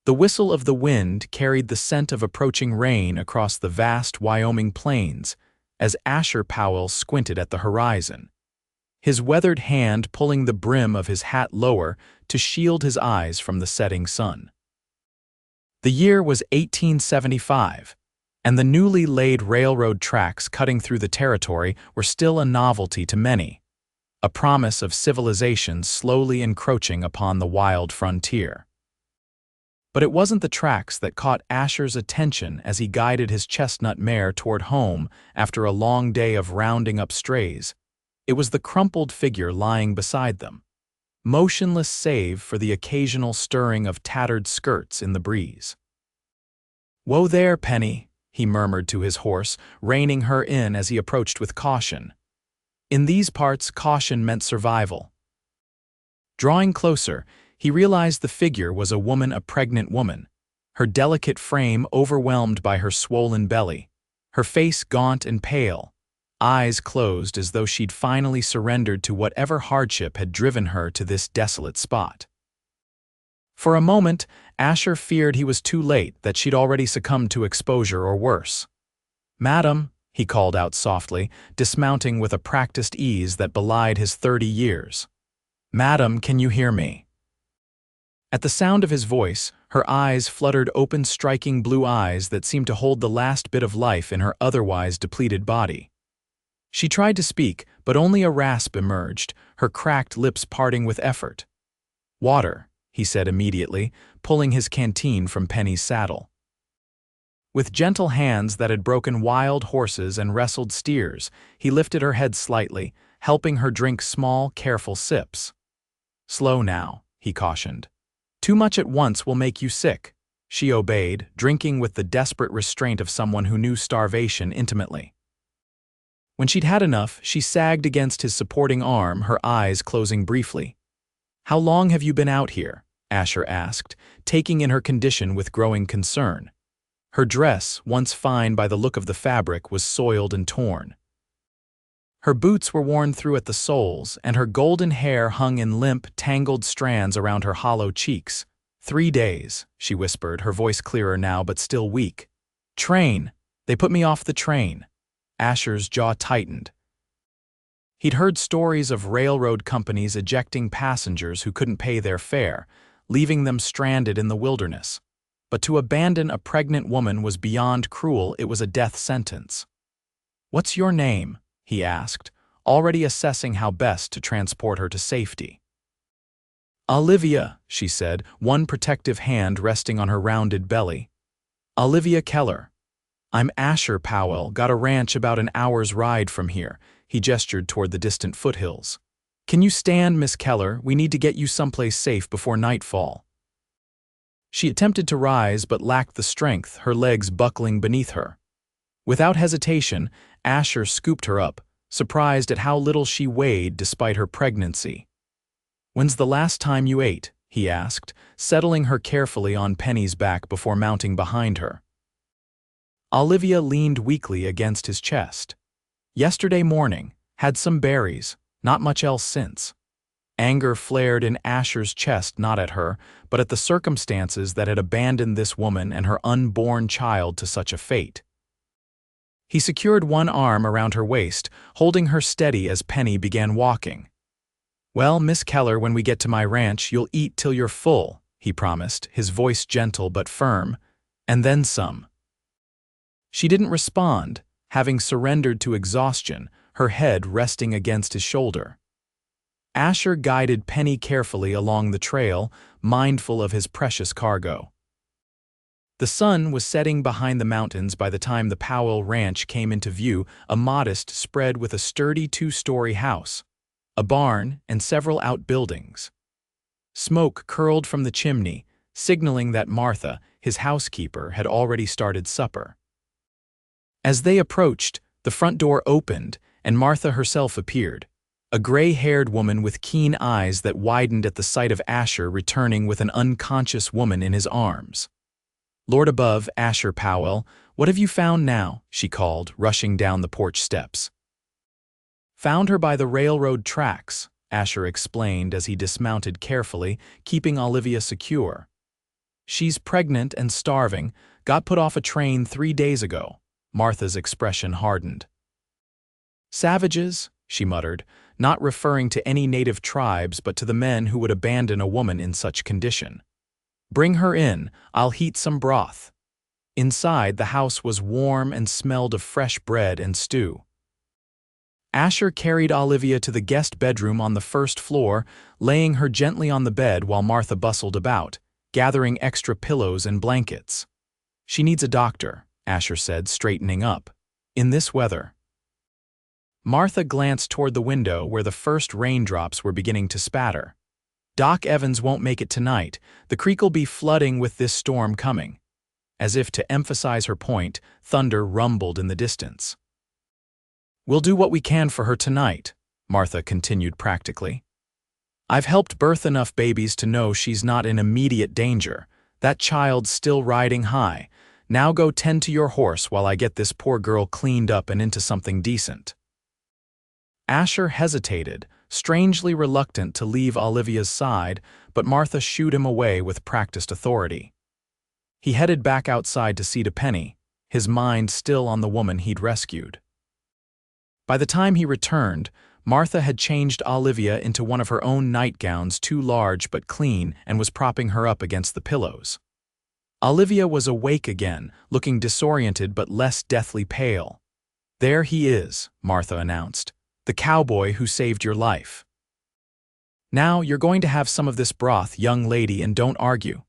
The whistle of the wind carried the scent of approaching rain across the vast Wyoming plains as Asher Powell squinted at the horizon, his weathered hand pulling the brim of his hat lower to shield his eyes from the setting sun. The year was 1875, and the newly laid railroad tracks cutting through the territory were still a novelty to many, a promise of civilization slowly encroaching upon the wild frontier. But it wasn't the tracks that caught Asher's attention as he guided his chestnut mare toward home after a long day of rounding up strays. It was the crumpled figure lying beside them, motionless save for the occasional stirring of tattered skirts in the breeze. "Whoa there, Penny," he murmured to his horse, reining her in as he approached with caution. In these parts, caution meant survival. Drawing closer, he realized the figure was a pregnant woman, her delicate frame overwhelmed by her swollen belly, her face gaunt and pale, eyes closed as though she'd finally surrendered to whatever hardship had driven her to this desolate spot. For a moment, Asher feared he was too late, that she'd already succumbed to exposure or worse. "Madam," he called out softly, dismounting with a practiced ease that belied his 30 years. "Madam, can you hear me?" At the sound of his voice, her eyes fluttered open, striking blue eyes that seemed to hold the last bit of life in her otherwise depleted body. She tried to speak, but only a rasp emerged, her cracked lips parting with effort. "Water," he said immediately, pulling his canteen from Penny's saddle. With gentle hands that had broken wild horses and wrestled steers, he lifted her head slightly, helping her drink small, careful sips. "Slow now," he cautioned. "Too much at once will make you sick." She obeyed, drinking with the desperate restraint of someone who knew starvation intimately. When she'd had enough, she sagged against his supporting arm, her eyes closing briefly. "How long have you been out here?" Asher asked, taking in her condition with growing concern. Her dress, once fine by the look of the fabric, was soiled and torn. Her boots were worn through at the soles, and her golden hair hung in limp, tangled strands around her hollow cheeks. "3 days," she whispered, her voice clearer now but still weak. "Train. They put me off the train." Asher's jaw tightened. He'd heard stories of railroad companies ejecting passengers who couldn't pay their fare, leaving them stranded in the wilderness. But to abandon a pregnant woman was beyond cruel, it was a death sentence. "What's your name?" he asked, already assessing how best to transport her to safety. "Olivia," she said, one protective hand resting on her rounded belly. "Olivia Keller. I'm Asher Powell, got a ranch about an hour's ride from here." He gestured toward the distant foothills. "Can you stand, Miss Keller? We need to get you someplace safe before nightfall." She attempted to rise but lacked the strength, her legs buckling beneath her. Without hesitation, Asher scooped her up, surprised at how little she weighed despite her pregnancy. "When's the last time you ate?" he asked, settling her carefully on Penny's back before mounting behind her. Olivia leaned weakly against his chest. "Yesterday morning, had some berries, not much else since." Anger flared in Asher's chest, not at her, but at the circumstances that had abandoned this woman and her unborn child to such a fate. He secured one arm around her waist, holding her steady as Penny began walking. "Well, Miss Keller, when we get to my ranch, you'll eat till you're full," he promised, his voice gentle but firm, "and then some." She didn't respond, having surrendered to exhaustion, her head resting against his shoulder. Asher guided Penny carefully along the trail, mindful of his precious cargo. The sun was setting behind the mountains by the time the Powell ranch came into view, a modest spread with a sturdy 2-story house, a barn, and several outbuildings. Smoke curled from the chimney, signaling that Martha, his housekeeper, had already started supper. As they approached, the front door opened, and Martha herself appeared, a gray-haired woman with keen eyes that widened at the sight of Asher returning with an unconscious woman in his arms. "Lord above, Asher Powell, what have you found now?" she called, rushing down the porch steps. "Found her by the railroad tracks," Asher explained as he dismounted carefully, keeping Olivia secure. She's pregnant and starving, got put off a train 3 days ago. Martha's expression hardened. Savages, she muttered, not referring to any native tribes but to the men who would abandon a woman in such condition. Bring her in, I'll heat some broth. Inside, the house was warm and smelled of fresh bread and stew. Asher carried Olivia to the guest bedroom on the first floor, laying her gently on the bed while Martha bustled about, gathering extra pillows and blankets. She needs a doctor, Asher said, straightening up. In this weather. Martha glanced toward the window where the first raindrops were beginning to spatter. Doc Evans won't make it tonight. The creek'll be flooding with this storm coming. As if to emphasize her point, thunder rumbled in the distance. We'll do what we can for her tonight, Martha continued practically. I've helped birth enough babies to know she's not in immediate danger. That child's still riding high. Now go tend to your horse while I get this poor girl cleaned up and into something decent. Asher hesitated, strangely reluctant to leave Olivia's side, but Martha shooed him away with practiced authority. He headed back outside to see to Penny, his mind still on the woman he'd rescued. By the time he returned, Martha had changed Olivia into one of her own nightgowns, too large but clean, and was propping her up against the pillows. Olivia was awake again, looking disoriented but less deathly pale. There he is, Martha announced, the cowboy who saved your life. Now you're going to have some of this broth, young lady, and don't argue.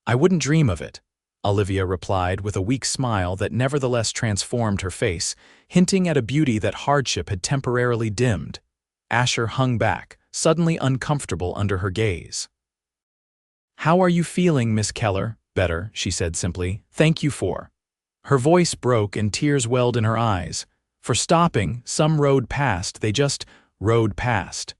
I wouldn't dream of it, Olivia replied with a weak smile that nevertheless transformed her face, hinting at a beauty that hardship had temporarily dimmed. Asher hung back, suddenly uncomfortable under her gaze. How are you feeling, Miss Keller? Better, she said simply. Thank you for. Her voice broke and tears welled in her eyes. For stopping, some rode past, they just rode past.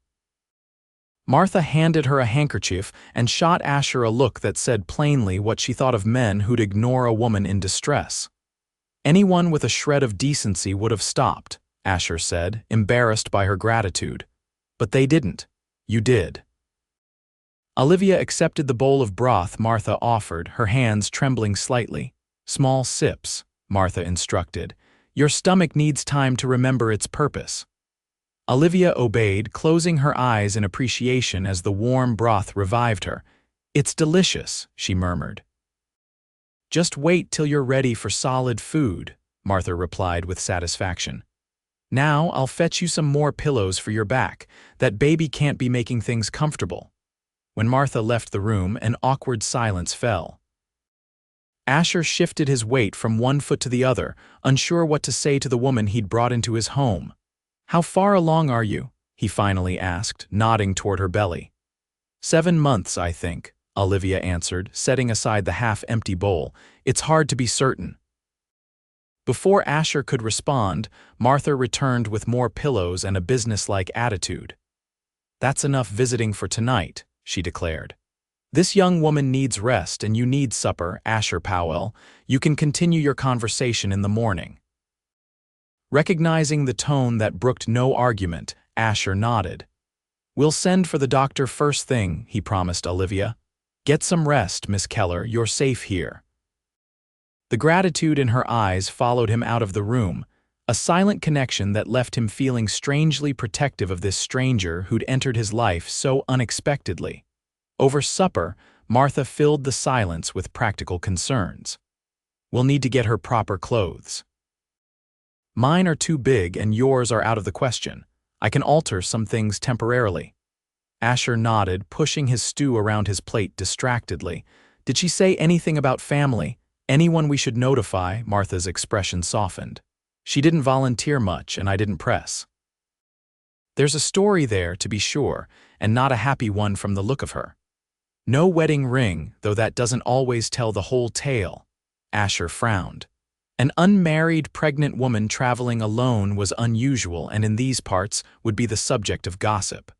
Martha handed her a handkerchief and shot Asher a look that said plainly what she thought of men who'd ignore a woman in distress. Anyone with a shred of decency would have stopped, Asher said, embarrassed by her gratitude. But they didn't. You did. Olivia accepted the bowl of broth Martha offered, her hands trembling slightly. Small sips, Martha instructed. Your stomach needs time to remember its purpose. Olivia obeyed, closing her eyes in appreciation as the warm broth revived her. It's delicious, she murmured. Just wait till you're ready for solid food, Martha replied with satisfaction. Now I'll fetch you some more pillows for your back. That baby can't be making things comfortable. When Martha left the room, an awkward silence fell. Asher shifted his weight from one foot to the other, unsure what to say to the woman he'd brought into his home. How far along are you? He finally asked, nodding toward her belly. 7 months, I think, Olivia answered, setting aside the half-empty bowl. It's hard to be certain. Before Asher could respond, Martha returned with more pillows and a businesslike attitude. That's enough visiting for tonight, she declared. This young woman needs rest and you need supper, Asher Powell. You can continue your conversation in the morning. Recognizing the tone that brooked no argument, Asher nodded. We'll send for the doctor first thing, he promised Olivia. Get some rest, Miss Keller, you're safe here. The gratitude in her eyes followed him out of the room, a silent connection that left him feeling strangely protective of this stranger who'd entered his life so unexpectedly. Over supper, Martha filled the silence with practical concerns. We'll need to get her proper clothes. Mine are too big and yours are out of the question. I can alter some things temporarily. Asher nodded, pushing his stew around his plate distractedly. Did she say anything about family? Anyone we should notify? Martha's expression softened. She didn't volunteer much, and I didn't press. There's a story there, to be sure, and not a happy one from the look of her. No wedding ring, though that doesn't always tell the whole tale. Asher frowned. An unmarried pregnant woman traveling alone was unusual and in these parts would be the subject of gossip.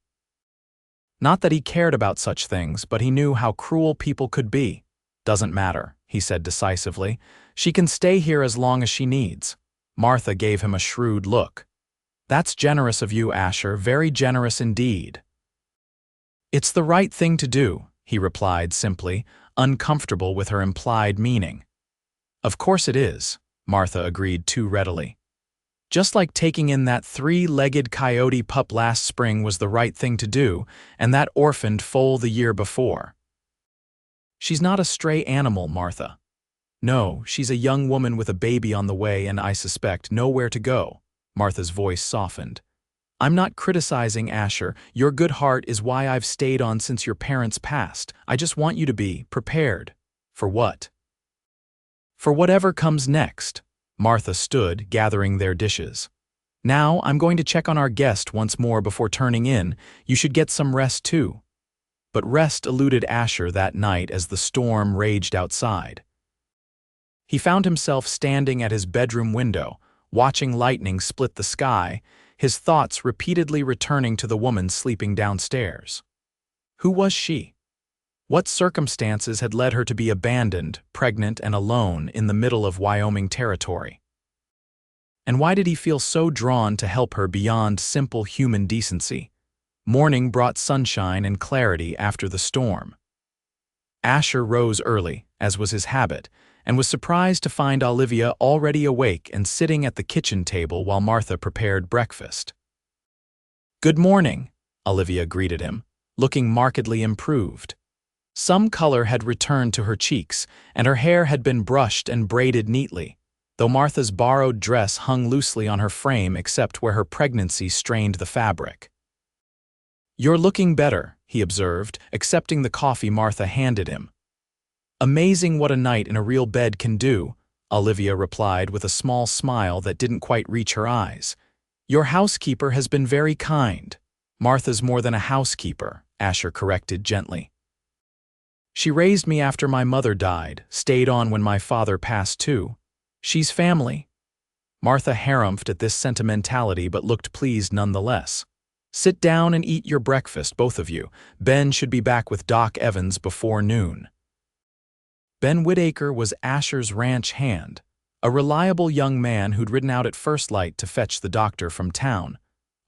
Not that he cared about such things, but he knew how cruel people could be. Doesn't matter, he said decisively. She can stay here as long as she needs. Martha gave him a shrewd look. That's generous of you, Asher, very generous indeed. It's the right thing to do, he replied simply, uncomfortable with her implied meaning. "Of course it is," Martha agreed too readily. "Just like taking in that three-legged coyote pup last spring was the right thing to do, and that orphaned foal the year before." "She's not a stray animal, Martha. No, she's a young woman with a baby on the way and, I suspect, nowhere to go." Martha's voice softened. "I'm not criticizing Asher. Your good heart is why I've stayed on since your parents passed. I just want you to be prepared." "For what?" "For whatever comes next." Martha stood, gathering their dishes. "Now, I'm going to check on our guest once more before turning in. You should get some rest too." But rest eluded Asher that night as the storm raged outside. He found himself standing at his bedroom window, watching lightning split the sky, his thoughts repeatedly returning to the woman sleeping downstairs. Who was she? What circumstances had led her to be abandoned, pregnant, and alone in the middle of Wyoming territory? And why did he feel so drawn to help her beyond simple human decency? Morning brought sunshine and clarity after the storm. Asher rose early, as was his habit, and was surprised to find Olivia already awake and sitting at the kitchen table while Martha prepared breakfast. "Good morning," Olivia greeted him, looking markedly improved. Some color had returned to her cheeks, and her hair had been brushed and braided neatly, though Martha's borrowed dress hung loosely on her frame except where her pregnancy strained the fabric. "You're looking better," he observed, accepting the coffee Martha handed him. "Amazing what a night in a real bed can do," Olivia replied with a small smile that didn't quite reach her eyes. "Your housekeeper has been very kind." "Martha's more than a housekeeper," Asher corrected gently. "She raised me after my mother died, stayed on when my father passed too. She's family." Martha harumphed at this sentimentality but looked pleased nonetheless. "Sit down and eat your breakfast, both of you. Ben should be back with Doc Evans before noon." Ben Whitaker was Asher's ranch hand, a reliable young man who'd ridden out at first light to fetch the doctor from town.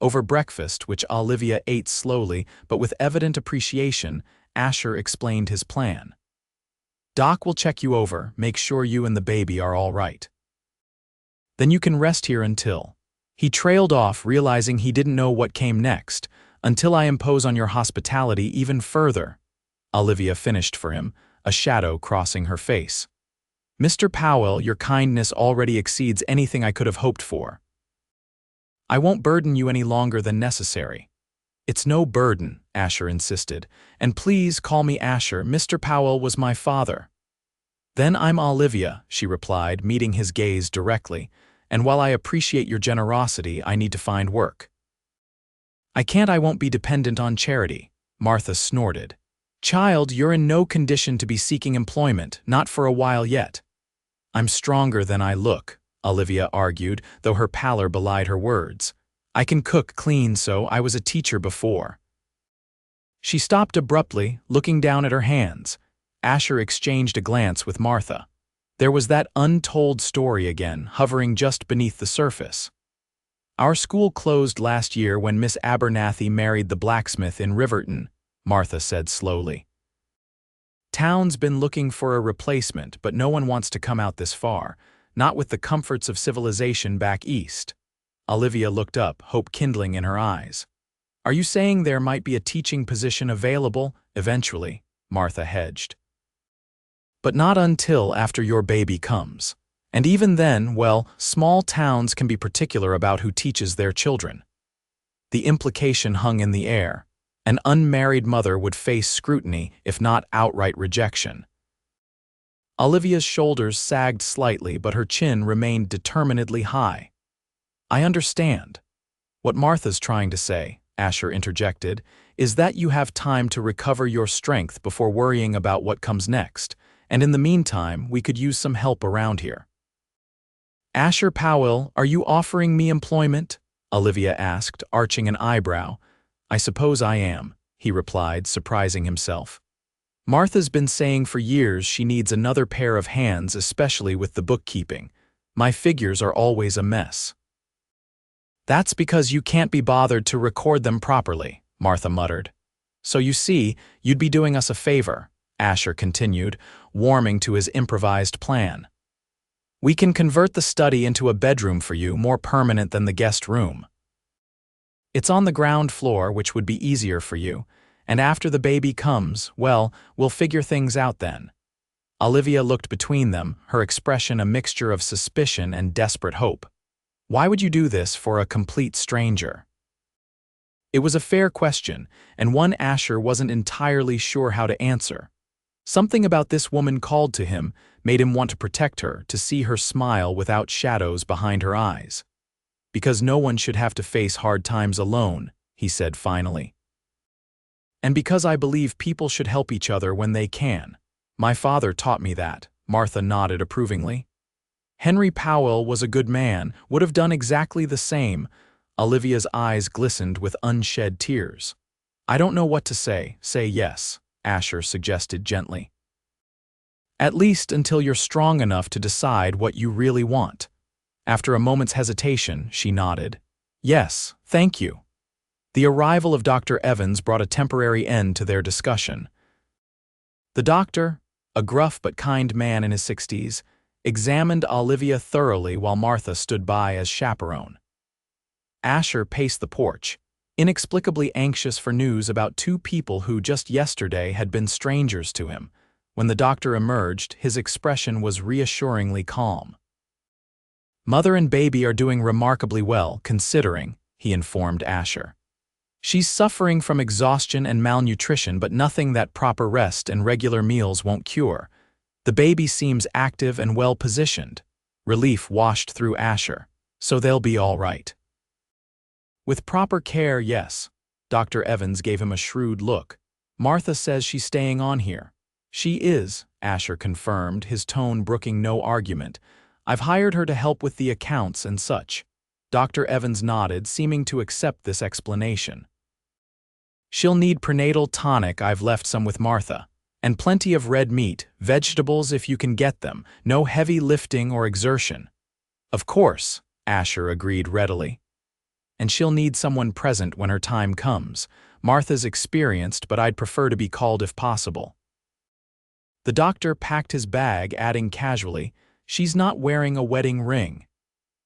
Over breakfast, which Olivia ate slowly but with evident appreciation, Asher explained his plan. "Doc will check you over, make sure you and the baby are all right. Then you can rest here until—" He trailed off, realizing he didn't know what came next. "Until I impose on your hospitality even further," Olivia finished for him, a shadow crossing her face. "Mr. Powell, your kindness already exceeds anything I could have hoped for. I won't burden you any longer than necessary." "It's no burden," Asher insisted. "And please call me Asher. Mr. Powell was my father." "Then I'm Olivia," she replied, meeting his gaze directly. "And while I appreciate your generosity, I need to find work." I won't be dependent on charity," Martha snorted. "Child, you're in no condition to be seeking employment, not for a while yet." "I'm stronger than I look," Olivia argued, though her pallor belied her words. "I can cook, clean, so I was a teacher before." She stopped abruptly, looking down at her hands. Asher exchanged a glance with Martha. There was that untold story again, hovering just beneath the surface. "Our school closed last year when Miss Abernathy married the blacksmith in Riverton," Martha said slowly. "Town's been looking for a replacement, but no one wants to come out this far, not with the comforts of civilization back east." Olivia looked up, hope kindling in her eyes. "Are you saying there might be a teaching position available, eventually?" Martha hedged. "But not until after your baby comes. And even then, well, small towns can be particular about who teaches their children." The implication hung in the air. An unmarried mother would face scrutiny, if not outright rejection. Olivia's shoulders sagged slightly, but her chin remained determinedly high. "I understand. What Martha's trying to say," Asher interjected, "is that you have time to recover your strength before worrying about what comes next, and in the meantime, we could use some help around here." "Asher Powell, are you offering me employment?" Olivia asked, arching an eyebrow. "I suppose I am," he replied, surprising himself. "Martha's been saying for years she needs another pair of hands, especially with the bookkeeping. My figures are always a mess." "That's because you can't be bothered to record them properly," Martha muttered. "So you see, you'd be doing us a favor," Asher continued, warming to his improvised plan. We can convert the study into a bedroom for you, more permanent than the guest room. It's on the ground floor, which would be easier for you, and after the baby comes, well, we'll figure things out then. Olivia looked between them, her expression a mixture of suspicion and desperate hope. Why would you do this for a complete stranger? It was a fair question, and one Asher wasn't entirely sure how to answer. Something about this woman called to him made him want to protect her, to see her smile without shadows behind her eyes. Because no one should have to face hard times alone, he said finally. And because I believe people should help each other when they can. My father taught me that, Martha nodded approvingly. Henry Powell was a good man, would have done exactly the same. Olivia's eyes glistened with unshed tears. I don't know what to say yes, Asher suggested gently. At least until you're strong enough to decide what you really want. After a moment's hesitation, she nodded. Yes, thank you. The arrival of Dr. Evans brought a temporary end to their discussion. The doctor, a gruff but kind man in his 60s, examined Olivia thoroughly while Martha stood by as chaperone. Asher paced the porch, inexplicably anxious for news about two people who just yesterday had been strangers to him. When the doctor emerged, his expression was reassuringly calm. Mother and baby are doing remarkably well, considering, he informed Asher. She's suffering from exhaustion and malnutrition, but nothing that proper rest and regular meals won't cure. The baby seems active and well-positioned. Relief washed through Asher. So they'll be all right. With proper care, yes. Dr. Evans gave him a shrewd look. Martha says she's staying on here. She is, Asher confirmed, his tone brooking no argument. I've hired her to help with the accounts and such. Dr. Evans nodded, seeming to accept this explanation. She'll need prenatal tonic, I've left some with Martha. And plenty of red meat, vegetables if you can get them, no heavy lifting or exertion. Of course, Asher agreed readily. And she'll need someone present when her time comes. Martha's experienced, but I'd prefer to be called if possible. The doctor packed his bag, adding casually, she's not wearing a wedding ring.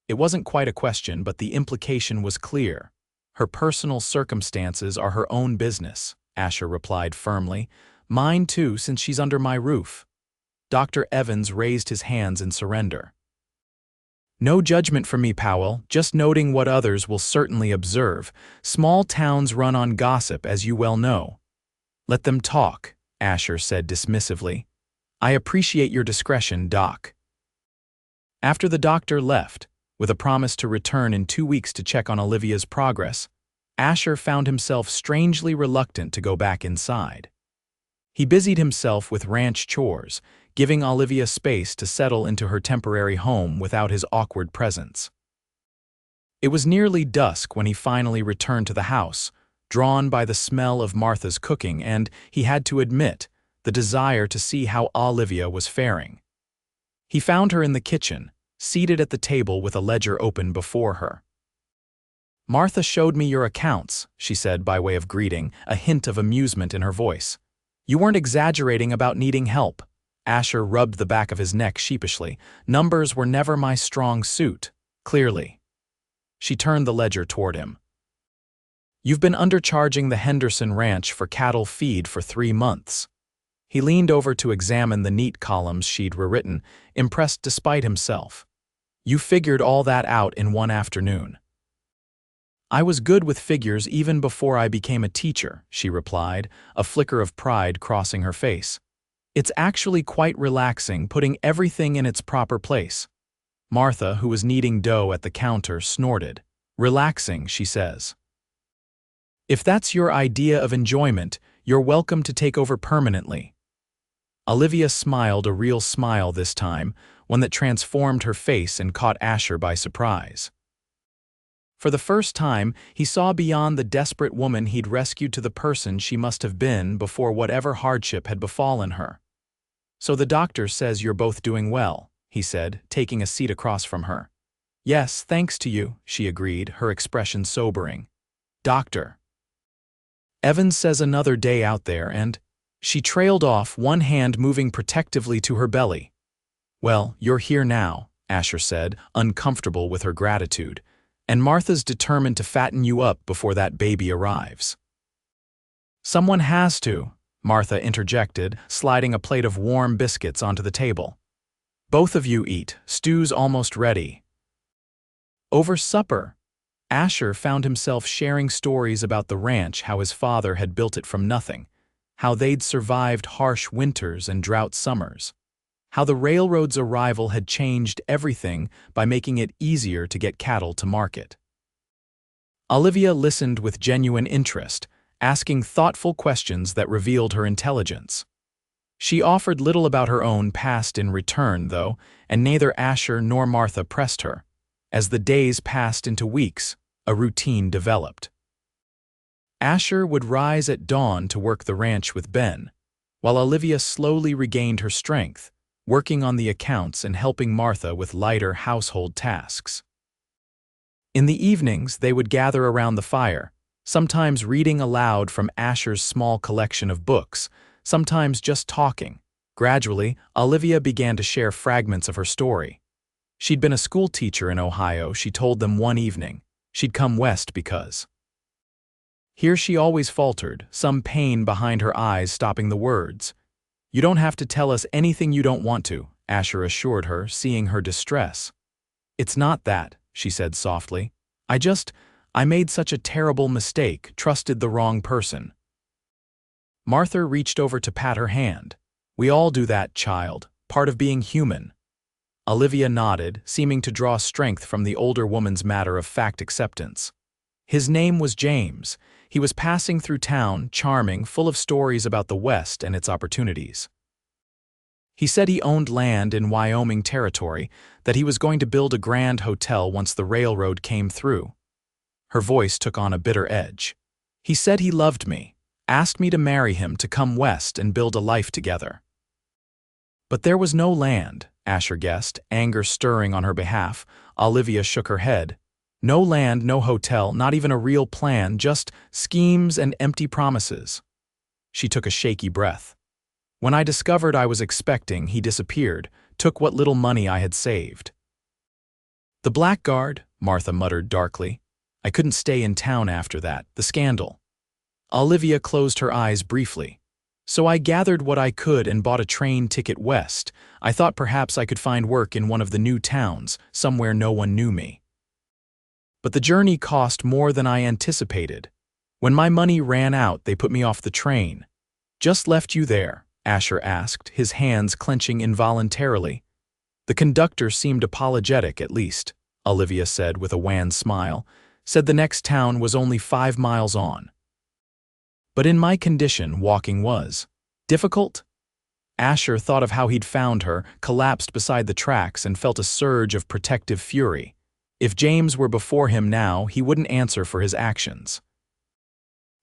It wasn't quite a question, but the implication was clear. Her personal circumstances are her own business, Asher replied firmly. Mine too, since she's under my roof. Dr. Evans raised his hands in surrender. No judgment from me, Powell, just noting what others will certainly observe. Small towns run on gossip, as you well know. Let them talk, Asher said dismissively. I appreciate your discretion, Doc. After the doctor left, with a promise to return in 2 weeks to check on Olivia's progress, Asher found himself strangely reluctant to go back inside. He busied himself with ranch chores, giving Olivia space to settle into her temporary home without his awkward presence. It was nearly dusk when he finally returned to the house, drawn by the smell of Martha's cooking and, he had to admit, the desire to see how Olivia was faring. He found her in the kitchen, seated at the table with a ledger open before her. Martha showed me your accounts, she said by way of greeting, a hint of amusement in her voice. You weren't exaggerating about needing help. Asher rubbed the back of his neck sheepishly. Numbers were never my strong suit, clearly. She turned the ledger toward him. You've been undercharging the Henderson Ranch for cattle feed for 3 months. He leaned over to examine the neat columns she'd rewritten, impressed despite himself. You figured all that out in one afternoon. I was good with figures even before I became a teacher, she replied, a flicker of pride crossing her face. It's actually quite relaxing, putting everything in its proper place. Martha, who was kneading dough at the counter, snorted. Relaxing, she says. If that's your idea of enjoyment, you're welcome to take over permanently. Olivia smiled, a real smile this time, one that transformed her face and caught Asher by surprise. For the first time, he saw beyond the desperate woman he'd rescued to the person she must have been before whatever hardship had befallen her. So the doctor says you're both doing well, he said, taking a seat across from her. Yes, thanks to you, she agreed, her expression sobering. Doctor. Evans says another day out there and, She trailed off, one hand moving protectively to her belly. "Well, you're here now," Asher said, uncomfortable with her gratitude, "and Martha's determined to fatten you up before that baby arrives." "Someone has to," Martha interjected, sliding a plate of warm biscuits onto the table. "Both of you eat. Stew's almost ready." Over supper, Asher found himself sharing stories about the ranch, how his father had built it from nothing, how they'd survived harsh winters and drought summers, how the railroad's arrival had changed everything by making it easier to get cattle to market. Olivia listened with genuine interest, asking thoughtful questions that revealed her intelligence. She offered little about her own past in return, though, and neither Asher nor Martha pressed her. As the days passed into weeks, a routine developed. Asher would rise at dawn to work the ranch with Ben, while Olivia slowly regained her strength, working on the accounts and helping Martha with lighter household tasks. In the evenings, they would gather around the fire, sometimes reading aloud from Asher's small collection of books, sometimes just talking. Gradually, Olivia began to share fragments of her story. She'd been a school teacher in Ohio, she told them one evening. She'd come west because. Here she always faltered, some pain behind her eyes stopping the words. "You don't have to tell us anything you don't want to," Asher assured her, seeing her distress. "It's not that," she said softly. I made such a terrible mistake, trusted the wrong person." Martha reached over to pat her hand. "We all do that, child, part of being human." Olivia nodded, seeming to draw strength from the older woman's matter-of-fact acceptance. His name was James. He was passing through town, charming, full of stories about the West and its opportunities. He said he owned land in Wyoming territory, that he was going to build a grand hotel once the railroad came through. Her voice took on a bitter edge. "He said he loved me, asked me to marry him, to come west and build a life together." "But there was no land," Asher guessed, anger stirring on her behalf. Olivia shook her head. "No land, no hotel, not even a real plan, just schemes and empty promises." She took a shaky breath. "When I discovered I was expecting, he disappeared, took what little money I had saved." "The blackguard," Martha muttered darkly. "I couldn't stay in town after that, the scandal." Olivia closed her eyes briefly. "So I gathered what I could and bought a train ticket west. I thought perhaps I could find work in one of the new towns, somewhere no one knew me. But the journey cost more than I anticipated. When my money ran out, they put me off the train." "Just left you there?" Asher asked, his hands clenching involuntarily. "The conductor seemed apologetic, at least," Olivia said with a wan smile. "Said the next town was only 5 miles on." "But in my condition, walking was difficult?" Asher thought of how he'd found her, collapsed beside the tracks, and felt a surge of protective fury. If James were before him now, he wouldn't answer for his actions.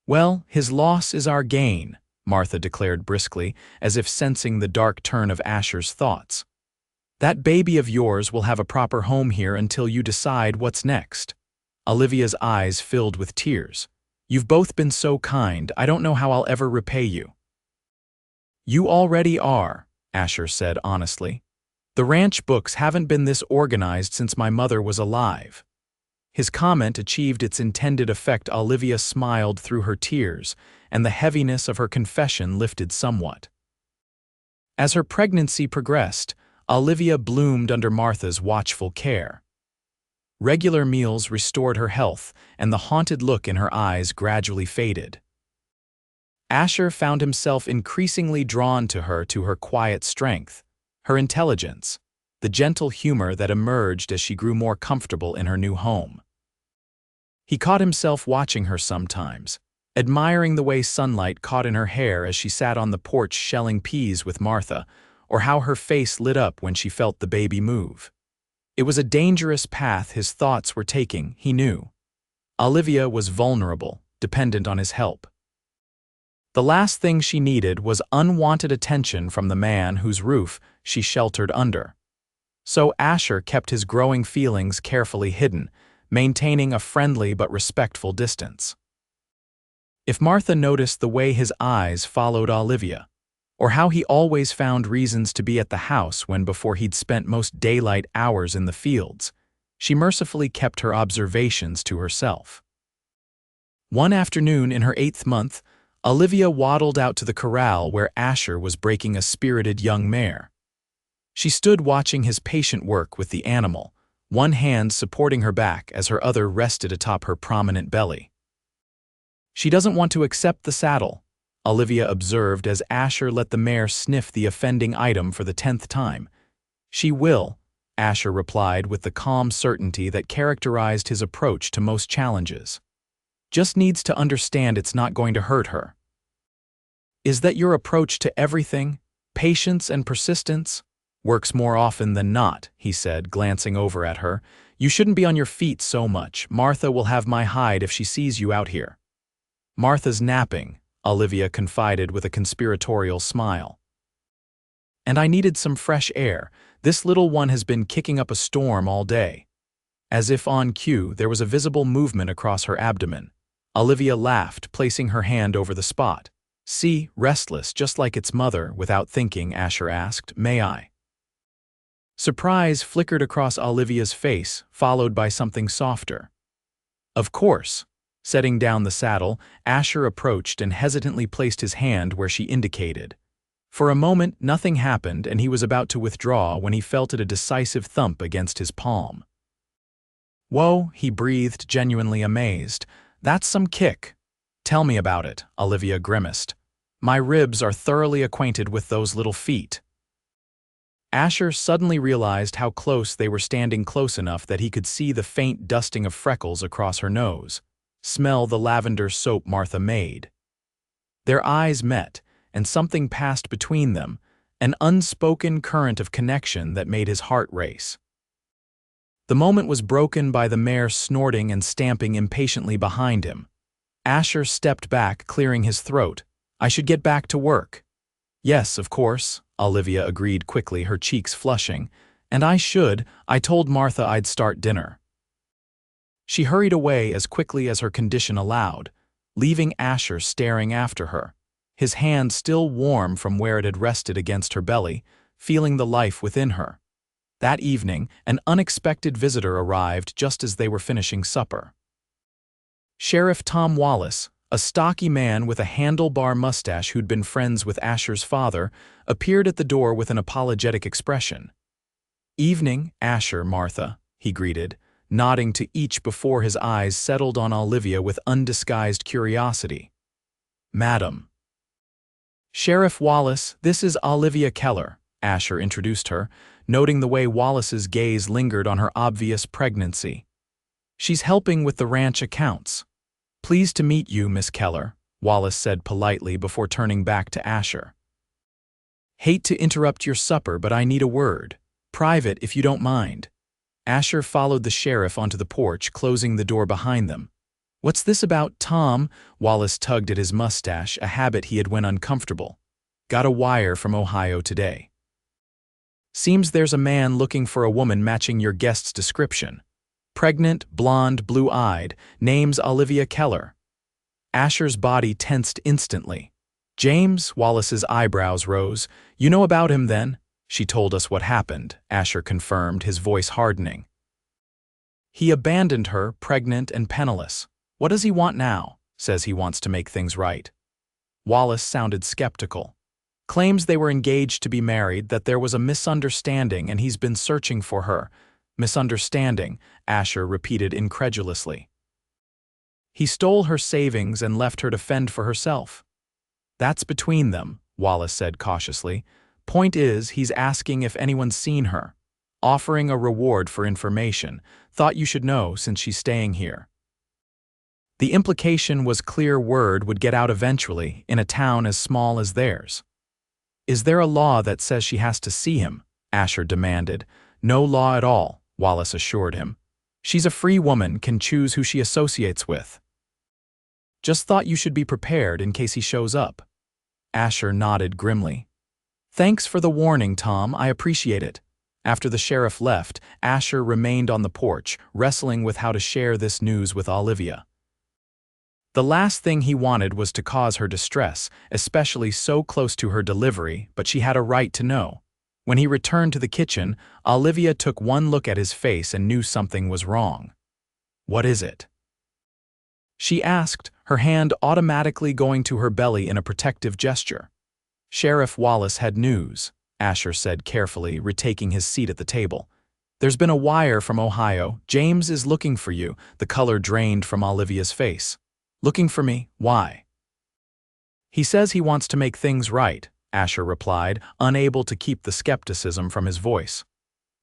"Well, his loss is our gain," Martha declared briskly, as if sensing the dark turn of Asher's thoughts. "That baby of yours will have a proper home here until you decide what's next." Olivia's eyes filled with tears. "You've both been so kind, I don't know how I'll ever repay you." "You already are," Asher said honestly. "The ranch books haven't been this organized since my mother was alive." His comment achieved its intended effect. Olivia smiled through her tears, and the heaviness of her confession lifted somewhat. As her pregnancy progressed, Olivia bloomed under Martha's watchful care. Regular meals restored her health, and the haunted look in her eyes gradually faded. Asher found himself increasingly drawn to her quiet strength, her intelligence, the gentle humor that emerged as she grew more comfortable in her new home. He caught himself watching her sometimes, admiring the way sunlight caught in her hair as she sat on the porch shelling peas with Martha, or how her face lit up when she felt the baby move. It was a dangerous path his thoughts were taking, he knew. Olivia was vulnerable, dependent on his help. The last thing she needed was unwanted attention from the man whose roof she sheltered under. So Asher kept his growing feelings carefully hidden, maintaining a friendly but respectful distance. If Martha noticed the way his eyes followed Olivia, or how he always found reasons to be at the house when before he'd spent most daylight hours in the fields. She mercifully kept her observations to herself. One afternoon in her 8th month, Olivia waddled out to the corral where Asher was breaking a spirited young mare. She stood watching his patient work with the animal, one hand supporting her back as her other rested atop her prominent belly. "She doesn't want to accept the saddle," Olivia observed as Asher let the mare sniff the offending item for the 10th time. "She will," Asher replied with the calm certainty that characterized his approach to most challenges. "Just needs to understand it's not going to hurt her." "Is that your approach to everything? Patience and persistence?" "Works more often than not," he said, glancing over at her. "You shouldn't be on your feet so much. Martha will have my hide if she sees you out here." "Martha's napping," Olivia confided with a conspiratorial smile. "And I needed some fresh air. This little one has been kicking up a storm all day." As if on cue, there was a visible movement across her abdomen. Olivia laughed, placing her hand over the spot. "See, restless, just like its mother." Without thinking, Asher asked, "May I?" Surprise flickered across Olivia's face, followed by something softer. "Of course." Setting down the saddle, Asher approached and hesitantly placed his hand where she indicated. For a moment, nothing happened, and he was about to withdraw when he felt a decisive thump against his palm. "Whoa," he breathed, genuinely amazed. "That's some kick." "Tell me about it," Olivia grimaced. "My ribs are thoroughly acquainted with those little feet." Asher suddenly realized how close they were, standing close enough that he could see the faint dusting of freckles across her nose, smell the lavender soap Martha made. Their eyes met, and something passed between them, an unspoken current of connection that made his heart race. The moment was broken by the mare snorting and stamping impatiently behind him. Asher stepped back, clearing his throat. "I should get back to work." "Yes, of course," Olivia agreed quickly, her cheeks flushing. "And I told Martha I'd start dinner." She hurried away as quickly as her condition allowed, leaving Asher staring after her, his hand still warm from where it had rested against her belly, feeling the life within her. That evening, an unexpected visitor arrived just as they were finishing supper. Sheriff Tom Wallace, a stocky man with a handlebar mustache who'd been friends with Asher's father, appeared at the door with an apologetic expression. "Evening, Asher, Martha," he greeted, nodding to each before his eyes settled on Olivia with undisguised curiosity. "Madam." "Sheriff Wallace, this is Olivia Keller," Asher introduced her, noting the way Wallace's gaze lingered on her obvious pregnancy. "She's helping with the ranch accounts." "Pleased to meet you, Miss Keller," Wallace said politely before turning back to Asher. "Hate to interrupt your supper, but I need a word. Private, if you don't mind." Asher followed the sheriff onto the porch, closing the door behind them. "What's this about, Tom?" Wallace tugged at his mustache, a habit he had when uncomfortable. "Got a wire from Ohio today. Seems there's a man looking for a woman matching your guest's description. Pregnant, blonde, blue-eyed, name's Olivia Keller." Asher's body tensed instantly. "James?" Wallace's eyebrows rose. "You know about him, then?" "She told us what happened," Asher confirmed, his voice hardening. "He abandoned her, pregnant and penniless. What does he want now?" "Says he wants to make things right." Wallace sounded skeptical. "Claims they were engaged to be married, that there was a misunderstanding and he's been searching for her." "Misunderstanding," Asher repeated incredulously. "He stole her savings and left her to fend for herself." "That's between them," Wallace said cautiously. "Point is, he's asking if anyone's seen her. Offering a reward for information. Thought you should know since she's staying here." The implication was clear word would get out eventually in a town as small as theirs. "Is there a law that says she has to see him?" Asher demanded. "No law at all," Wallace assured him. "She's a free woman, can choose who she associates with." "Just thought you should be prepared in case he shows up." Asher nodded grimly. "Thanks for the warning, Tom, I appreciate it." After the sheriff left, Asher remained on the porch, wrestling with how to share this news with Olivia. The last thing he wanted was to cause her distress, especially so close to her delivery, but she had a right to know. When he returned to the kitchen, Olivia took one look at his face and knew something was wrong. "What is it?" she asked, her hand automatically going to her belly in a protective gesture. "Sheriff Wallace had news," Asher said carefully, retaking his seat at the table. "There's been a wire from Ohio. James is looking for you." The color drained from Olivia's face. "Looking for me? Why?" "He says he wants to make things right," Asher replied, unable to keep the skepticism from his voice.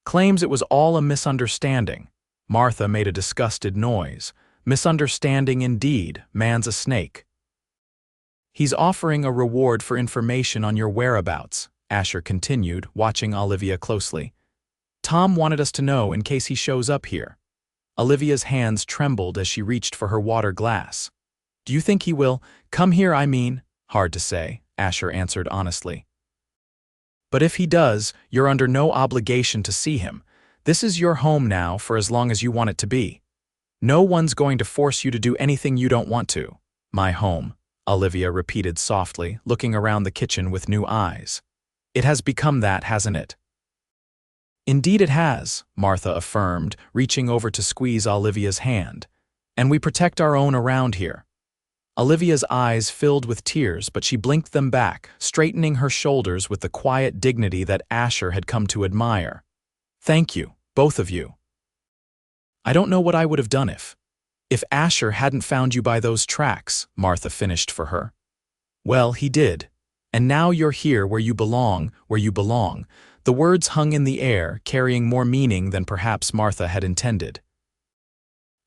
"Claims it was all a misunderstanding." Martha made a disgusted noise. "Misunderstanding indeed, man's a snake." "He's offering a reward for information on your whereabouts," Asher continued, watching Olivia closely. "Tom wanted us to know in case he shows up here." Olivia's hands trembled as she reached for her water glass. "Do you think he will come here, I mean?" "Hard to say," Asher answered honestly. "But if he does, you're under no obligation to see him. This is your home now for as long as you want it to be. No one's going to force you to do anything you don't want to." "My home," Olivia repeated softly, looking around the kitchen with new eyes. "It has become that, hasn't it?" "Indeed it has," Martha affirmed, reaching over to squeeze Olivia's hand. "And we protect our own around here." Olivia's eyes filled with tears, but she blinked them back, straightening her shoulders with the quiet dignity that Asher had come to admire. "Thank you, both of you. I don't know what I would have done if Asher hadn't found you by those tracks," Martha finished for her. "Well, he did. And now you're here where you belong, where you belong." The words hung in the air, carrying more meaning than perhaps Martha had intended.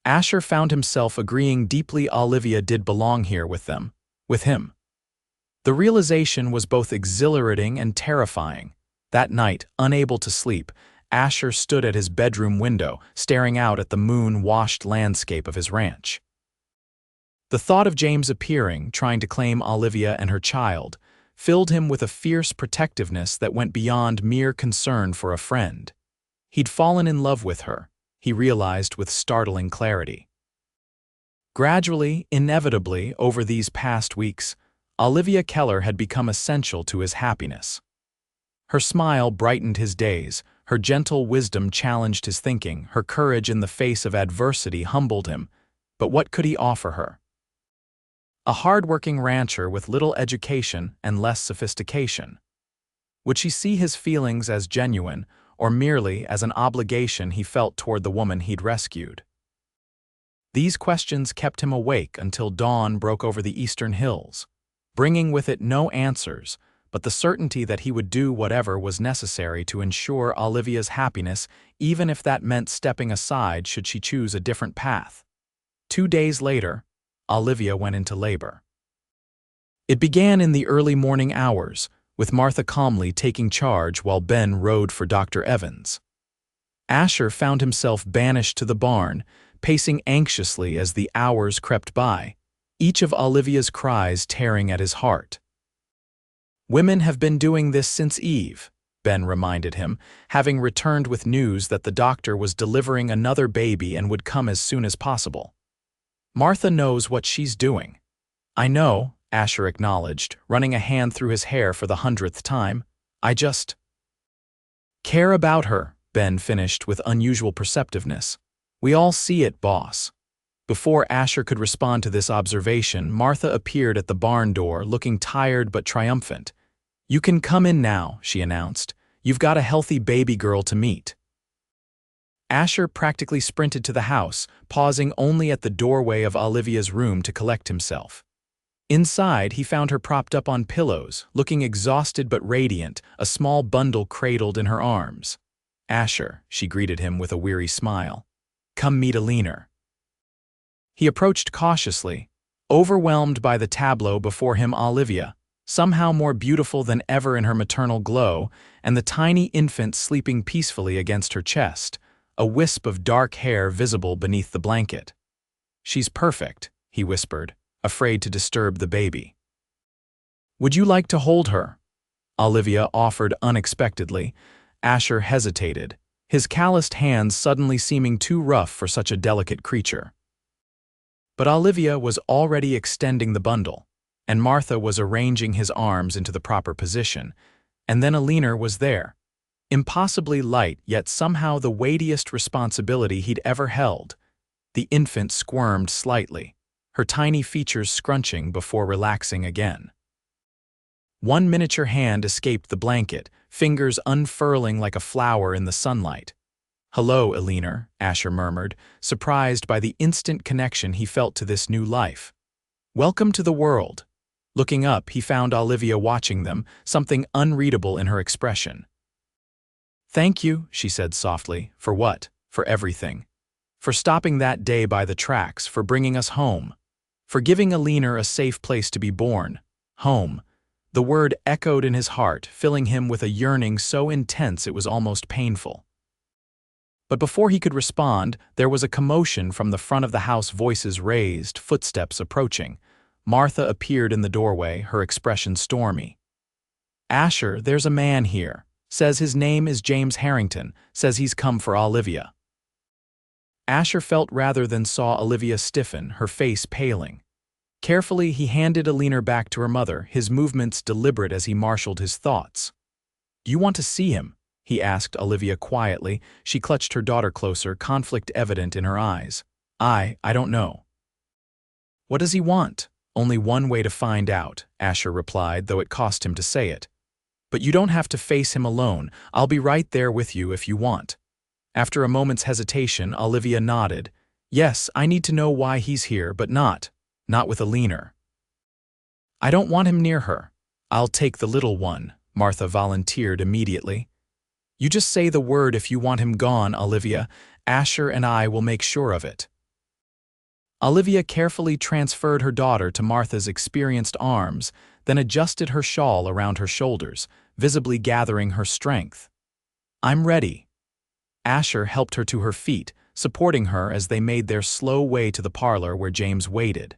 Asher found himself agreeing deeply Olivia did belong here with them, with him. The realization was both exhilarating and terrifying. That night, unable to sleep, Asher stood at his bedroom window, staring out at the moon-washed landscape of his ranch. The thought of James appearing, trying to claim Olivia and her child, filled him with a fierce protectiveness that went beyond mere concern for a friend. He'd fallen in love with her, he realized with startling clarity. Gradually, inevitably, over these past weeks, Olivia Keller had become essential to his happiness. Her smile brightened his days, her gentle wisdom challenged his thinking, her courage in the face of adversity humbled him. But what could he offer her? A hard-working rancher with little education and less sophistication. Would she see his feelings as genuine, or merely as an obligation he felt toward the woman he'd rescued? These questions kept him awake until dawn broke over the eastern hills, bringing with it no answers, but the certainty that he would do whatever was necessary to ensure Olivia's happiness, even if that meant stepping aside should she choose a different path. 2 days later, Olivia went into labor. It began in the early morning hours, with Martha calmly taking charge while Ben rode for Dr. Evans. Asher found himself banished to the barn, pacing anxiously as the hours crept by, each of Olivia's cries tearing at his heart. "Women have been doing this since Eve," Ben reminded him, having returned with news that the doctor was delivering another baby and would come as soon as possible. "Martha knows what she's doing." "I know," Asher acknowledged, running a hand through his hair for the 100th time. "I just care about her," Ben finished with unusual perceptiveness. "We all see it, boss." Before Asher could respond to this observation, Martha appeared at the barn door, looking tired but triumphant. "You can come in now," she announced. "You've got a healthy baby girl to meet." Asher practically sprinted to the house, pausing only at the doorway of Olivia's room to collect himself. Inside, he found her propped up on pillows, looking exhausted but radiant, a small bundle cradled in her arms. "Asher," she greeted him with a weary smile. "Come meet Alina." He approached cautiously, overwhelmed by the tableau before him: Olivia, somehow more beautiful than ever in her maternal glow, and the tiny infant sleeping peacefully against her chest, a wisp of dark hair visible beneath the blanket. "She's perfect," he whispered, afraid to disturb the baby. "Would you like to hold her?" Olivia offered unexpectedly. Asher hesitated, his calloused hands suddenly seeming too rough for such a delicate creature. But Olivia was already extending the bundle, and Martha was arranging his arms into the proper position, and then Alina was there. Impossibly light, yet somehow the weightiest responsibility he'd ever held. The infant squirmed slightly, her tiny features scrunching before relaxing again. One miniature hand escaped the blanket, fingers unfurling like a flower in the sunlight. "Hello, Alina," Asher murmured, surprised by the instant connection he felt to this new life. "Welcome to the world." Looking up, he found Olivia watching them, something unreadable in her expression. "Thank you," she said softly. "For what?" "For everything. For stopping that day by the tracks, for bringing us home. For giving Alina a safe place to be born. Home." The word echoed in his heart, filling him with a yearning so intense it was almost painful. But before he could respond, there was a commotion from the front of the house, voices raised, footsteps approaching. Martha appeared in the doorway, her expression stormy. "Asher, there's a man here. Says his name is James Harrington. Says he's come for Olivia." Asher felt rather than saw Olivia stiffen, her face paling. Carefully, he handed Alina back to her mother, his movements deliberate as he marshaled his thoughts. "Do you want to see him?" he asked Olivia quietly. She clutched her daughter closer, conflict evident in her eyes. I don't know." "What does he want?" "Only one way to find out," Asher replied, though it cost him to say it. "But you don't have to face him alone. I'll be right there with you if you want." After a moment's hesitation, Olivia nodded. "Yes, I need to know why he's here, but not with Alina." "I don't want him near her." "I'll take the little one," Martha volunteered immediately. "You just say the word if you want him gone, Olivia. Asher and I will make sure of it." Olivia carefully transferred her daughter to Martha's experienced arms, then adjusted her shawl around her shoulders, visibly gathering her strength. "I'm ready." Asher helped her to her feet, supporting her as they made their slow way to the parlor where James waited.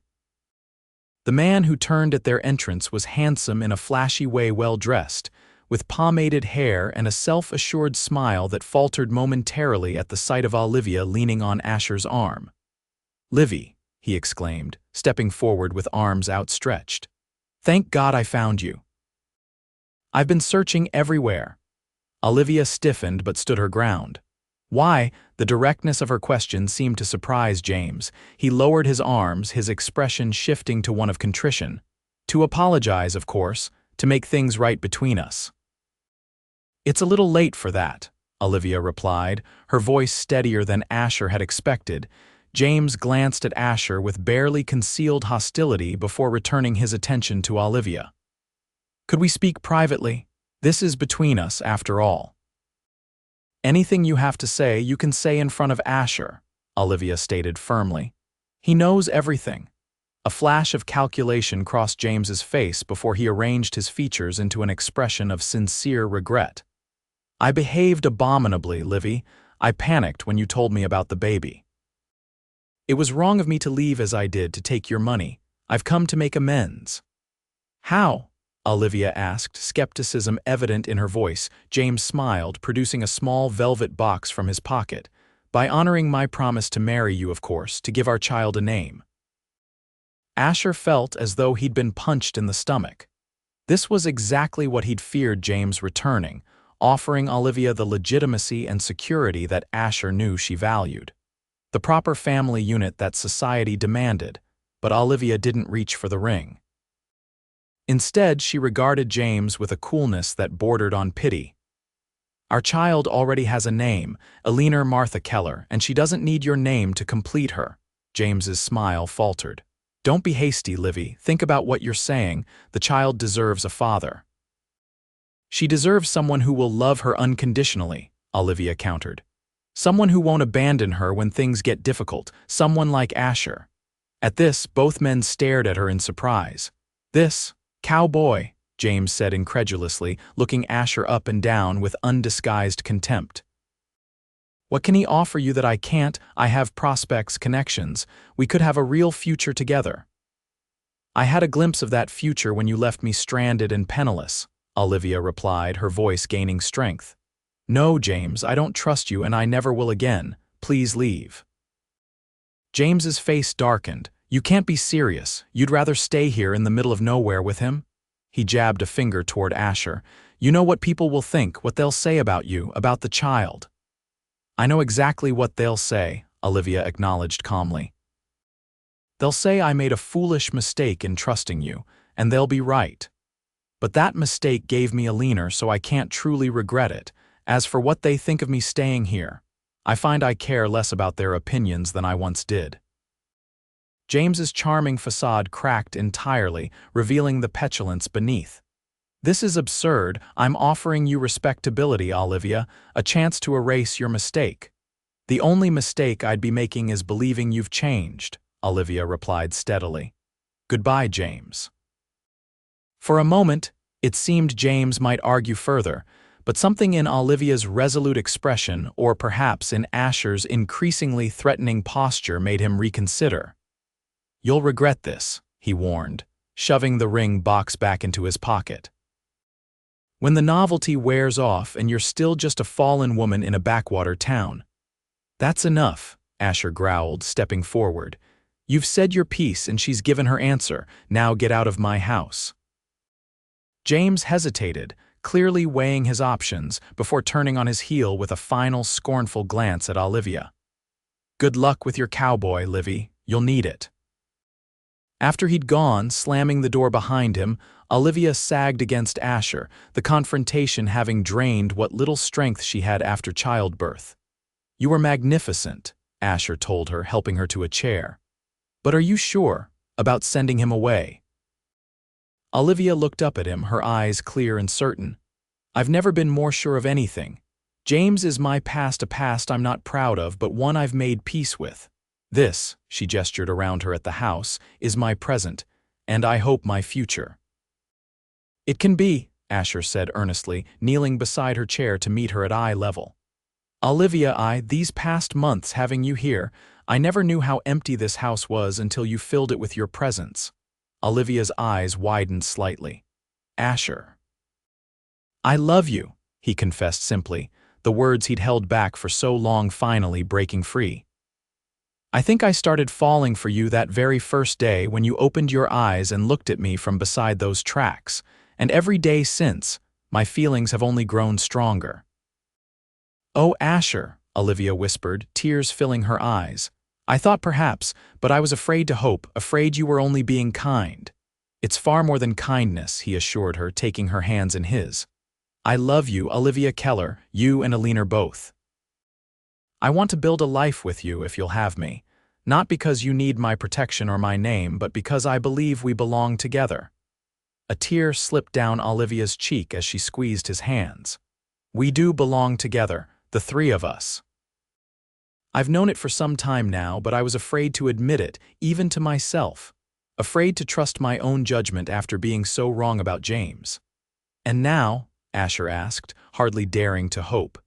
The man who turned at their entrance was handsome in a flashy way, well-dressed, with pomaded hair and a self-assured smile that faltered momentarily at the sight of Olivia leaning on Asher's arm. "Livy," he exclaimed, stepping forward with arms outstretched. "Thank God I found you. I've been searching everywhere." Olivia stiffened but stood her ground. "Why?" The directness of her question seemed to surprise James. He lowered his arms, his expression shifting to one of contrition. "To apologize, of course, to make things right between us." "It's a little late for that," Olivia replied, her voice steadier than Asher had expected. James glanced at Asher with barely concealed hostility before returning his attention to Olivia. "Could we speak privately? This is between us, after all." "Anything you have to say, you can say in front of Asher," Olivia stated firmly. "He knows everything." A flash of calculation crossed James's face before he arranged his features into an expression of sincere regret. "I behaved abominably, Livy. I panicked when you told me about the baby. It was wrong of me to leave as I did to take your money. I've come to make amends." "How?" Olivia asked, skepticism evident in her voice. James smiled, producing a small velvet box from his pocket. "By honoring my promise to marry you, of course, to give our child a name." Asher felt as though he'd been punched in the stomach. This was exactly what he'd feared James returning, offering Olivia the legitimacy and security that Asher knew she valued. The proper family unit that society demanded, but Olivia didn't reach for the ring. Instead, she regarded James with a coolness that bordered on pity. "Our child already has a name, Alina Martha Keller, and she doesn't need your name to complete her." James's smile faltered. "Don't be hasty, Livy. Think about what you're saying. The child deserves a father." "She deserves someone who will love her unconditionally," Olivia countered. "Someone who won't abandon her when things get difficult, someone like Asher." At this, both men stared at her in surprise. "This Cowboy," James said incredulously, looking Asher up and down with undisguised contempt. "What can he offer you that I can't? I have prospects, connections. We could have a real future together." "I had a glimpse of that future when you left me stranded and penniless," Olivia replied, her voice gaining strength. "No, James, I don't trust you and I never will again. Please leave." James's face darkened. You can't be serious. You'd rather stay here in the middle of nowhere with him? He jabbed a finger toward Asher. You know what people will think, what they'll say about you, about the child. I know exactly what they'll say, Olivia acknowledged calmly. They'll say I made a foolish mistake in trusting you, and they'll be right. But that mistake gave me a leaner, so I can't truly regret it. As for what they think of me staying here, I find I care less about their opinions than I once did. James's charming facade cracked entirely, revealing the petulance beneath. This is absurd. I'm offering you respectability, Olivia, a chance to erase your mistake. The only mistake I'd be making is believing you've changed, Olivia replied steadily. Goodbye, James. For a moment, it seemed James might argue further, but something in Olivia's resolute expression, or perhaps in Asher's increasingly threatening posture, made him reconsider. You'll regret this, he warned, shoving the ring box back into his pocket. When the novelty wears off and you're still just a fallen woman in a backwater town. That's enough, Asher growled, stepping forward. You've said your piece and she's given her answer. Now get out of my house. James hesitated, clearly weighing his options, before turning on his heel with a final scornful glance at Olivia. Good luck with your cowboy, Livy. You'll need it. After he'd gone, slamming the door behind him, Olivia sagged against Asher, the confrontation having drained what little strength she had after childbirth. You were magnificent, Asher told her, helping her to a chair. But are you sure about sending him away? Olivia looked up at him, her eyes clear and certain. I've never been more sure of anything. James is my past, a past I'm not proud of, but one I've made peace with. This, she gestured around her at the house, is my present, and I hope my future. It can be, Asher said earnestly, kneeling beside her chair to meet her at eye level. Olivia, these past months having you here, I never knew how empty this house was until you filled it with your presence. Olivia's eyes widened slightly. Asher. I love you, he confessed simply, the words he'd held back for so long finally breaking free. I think I started falling for you that very first day when you opened your eyes and looked at me from beside those tracks, and every day since, my feelings have only grown stronger. Oh, Asher, Olivia whispered, tears filling her eyes. I thought perhaps, but I was afraid to hope, afraid you were only being kind. It's far more than kindness, he assured her, taking her hands in his. I love you, Olivia Keller, you and Alina both. I want to build a life with you if you'll have me, not because you need my protection or my name, but because I believe we belong together. A tear slipped down Olivia's cheek as she squeezed his hands. We do belong together, the three of us. I've known it for some time now, but I was afraid to admit it, even to myself. Afraid to trust my own judgment after being so wrong about James. And now, Asher asked, hardly daring to hope.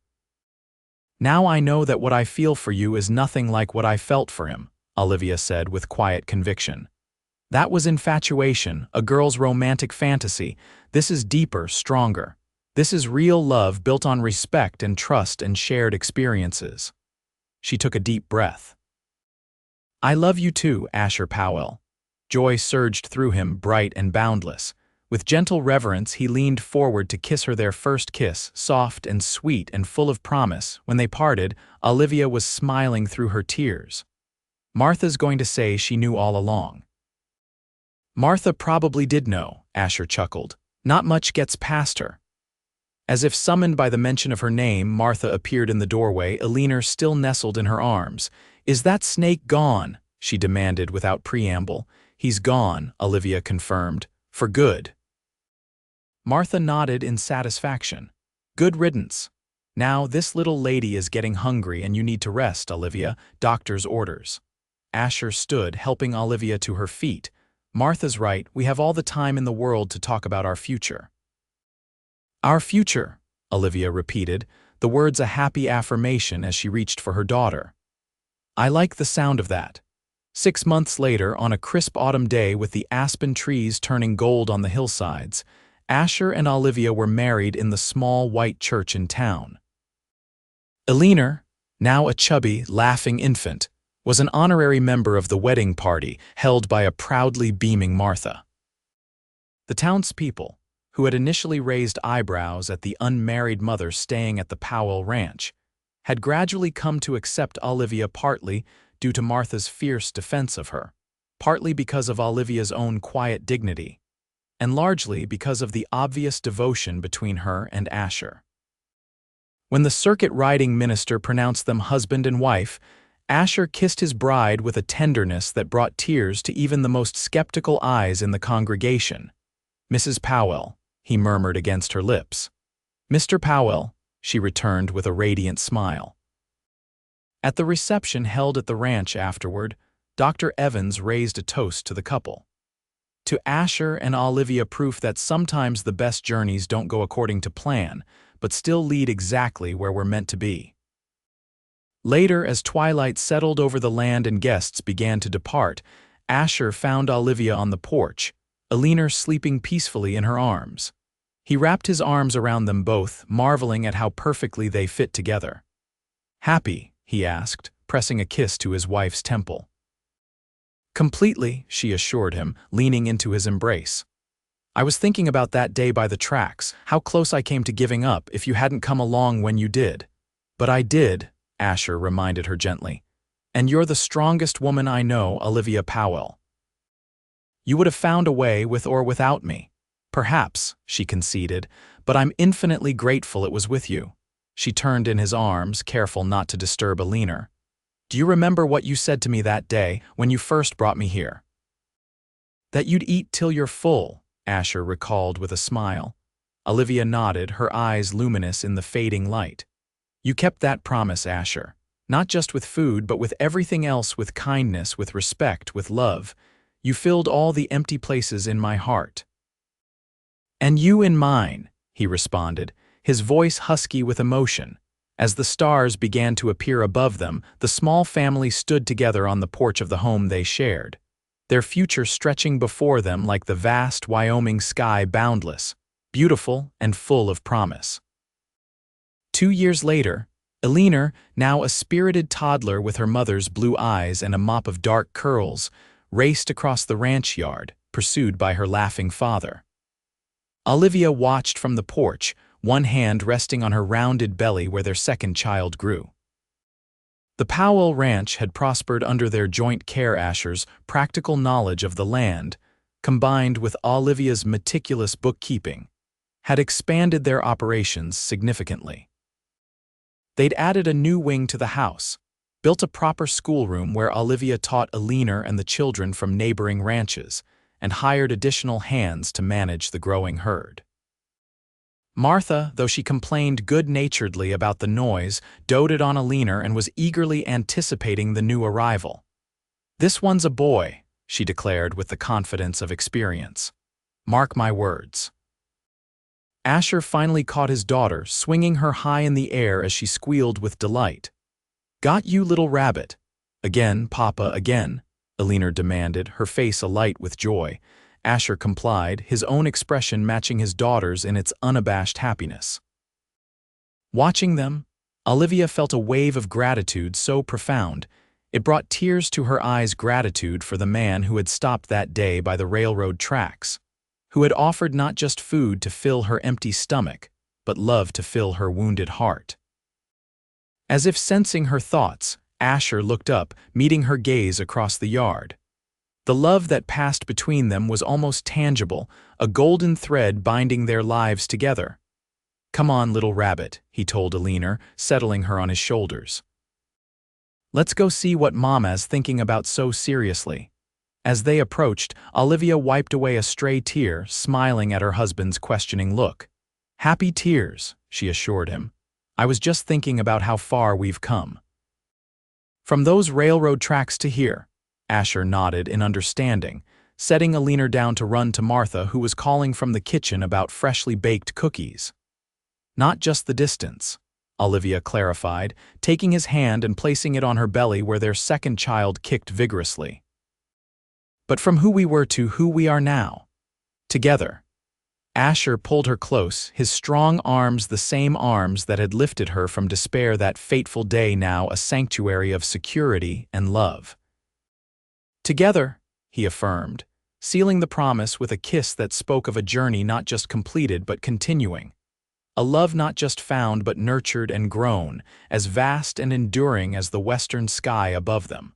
Now I know that what I feel for you is nothing like what I felt for him, Olivia said with quiet conviction. That was infatuation, a girl's romantic fantasy. This is deeper, stronger. This is real love built on respect and trust and shared experiences. She took a deep breath. I love you too, Asher Powell. Joy surged through him, bright and boundless. With gentle reverence, he leaned forward to kiss her their first kiss, soft and sweet and full of promise. When they parted, Olivia was smiling through her tears. Martha's going to say she knew all along. Martha probably did know, Asher chuckled. Not much gets past her. As if summoned by the mention of her name, Martha appeared in the doorway, Alina still nestled in her arms. Is that snake gone? She demanded without preamble. He's gone, Olivia confirmed. For good. Martha nodded in satisfaction. Good riddance. Now this little lady is getting hungry and you need to rest, Olivia. Doctor's orders. Asher stood, helping Olivia to her feet. Martha's right, we have all the time in the world to talk about our future. Our future, Olivia repeated, the words a happy affirmation as she reached for her daughter. I like the sound of that. 6 months later, on a crisp autumn day with the aspen trees turning gold on the hillsides, Asher and Olivia were married in the small white church in town. Alina, now a chubby, laughing infant, was an honorary member of the wedding party held by a proudly beaming Martha. The townspeople, who had initially raised eyebrows at the unmarried mother staying at the Powell ranch, had gradually come to accept Olivia partly due to Martha's fierce defense of her, partly because of Olivia's own quiet dignity, and largely because of the obvious devotion between her and Asher. When the circuit riding minister pronounced them husband and wife, Asher kissed his bride with a tenderness that brought tears to even the most skeptical eyes in the congregation. "Mrs. Powell," he murmured against her lips. "Mr. Powell," she returned with a radiant smile. At the reception held at the ranch afterward, Dr. Evans raised a toast to the couple. To Asher and Olivia, proof that sometimes the best journeys don't go according to plan, but still lead exactly where we're meant to be. Later, as twilight settled over the land and guests began to depart, Asher found Olivia on the porch, Alina sleeping peacefully in her arms. He wrapped his arms around them both, marveling at how perfectly they fit together. "Happy?" he asked, pressing a kiss to his wife's temple. "Completely," she assured him, leaning into his embrace. "I was thinking about that day by the tracks, how close I came to giving up if you hadn't come along when you did." "But I did," Asher reminded her gently. "And you're the strongest woman I know, Olivia Powell. You would have found a way with or without me." "Perhaps," she conceded, "but I'm infinitely grateful it was with you." She turned in his arms, careful not to disturb Alina. "Do you remember what you said to me that day when you first brought me here?" "That you'd eat till you're full," Asher recalled with a smile. Olivia nodded, her eyes luminous in the fading light. "You kept that promise, Asher. Not just with food, but with everything else, with kindness, with respect, with love. You filled all the empty places in my heart." "And you in mine," he responded, his voice husky with emotion. As the stars began to appear above them, the small family stood together on the porch of the home they shared, their future stretching before them like the vast Wyoming sky, boundless, beautiful, and full of promise. 2 years later, Alina, now a spirited toddler with her mother's blue eyes and a mop of dark curls, raced across the ranch yard, pursued by her laughing father. Olivia watched from the porch, one hand resting on her rounded belly where their second child grew. The Powell ranch had prospered under their joint care. Asher's practical knowledge of the land, combined with Olivia's meticulous bookkeeping, had expanded their operations significantly. They'd added a new wing to the house, built a proper schoolroom where Olivia taught Alina and the children from neighboring ranches, and hired additional hands to manage the growing herd. Martha, though she complained good-naturedly about the noise, doted on Alina and was eagerly anticipating the new arrival. "This one's a boy," she declared with the confidence of experience. "Mark my words." Asher finally caught his daughter, swinging her high in the air as she squealed with delight. "Got you, little rabbit." "Again, Papa, again," Alina demanded, her face alight with joy. Asher complied, his own expression matching his daughter's in its unabashed happiness. Watching them, Olivia felt a wave of gratitude so profound, it brought tears to her eyes. Gratitude for the man who had stopped that day by the railroad tracks, who had offered not just food to fill her empty stomach, but love to fill her wounded heart. As if sensing her thoughts, Asher looked up, meeting her gaze across the yard. The love that passed between them was almost tangible, a golden thread binding their lives together. "Come on, little rabbit," he told Alina, settling her on his shoulders. "Let's go see what Mama's thinking about so seriously." As they approached, Olivia wiped away a stray tear, smiling at her husband's questioning look. "Happy tears," she assured him. "I was just thinking about how far we've come." "From those railroad tracks to here," Asher nodded in understanding, setting Alina down to run to Martha, who was calling from the kitchen about freshly baked cookies. "Not just the distance," Olivia clarified, taking his hand and placing it on her belly where their second child kicked vigorously. "But from who we were to who we are now. Together." Asher pulled her close, his strong arms the same arms that had lifted her from despair that fateful day, now a sanctuary of security and love. "Together," he affirmed, sealing the promise with a kiss that spoke of a journey not just completed but continuing. A love not just found but nurtured and grown, as vast and enduring as the western sky above them.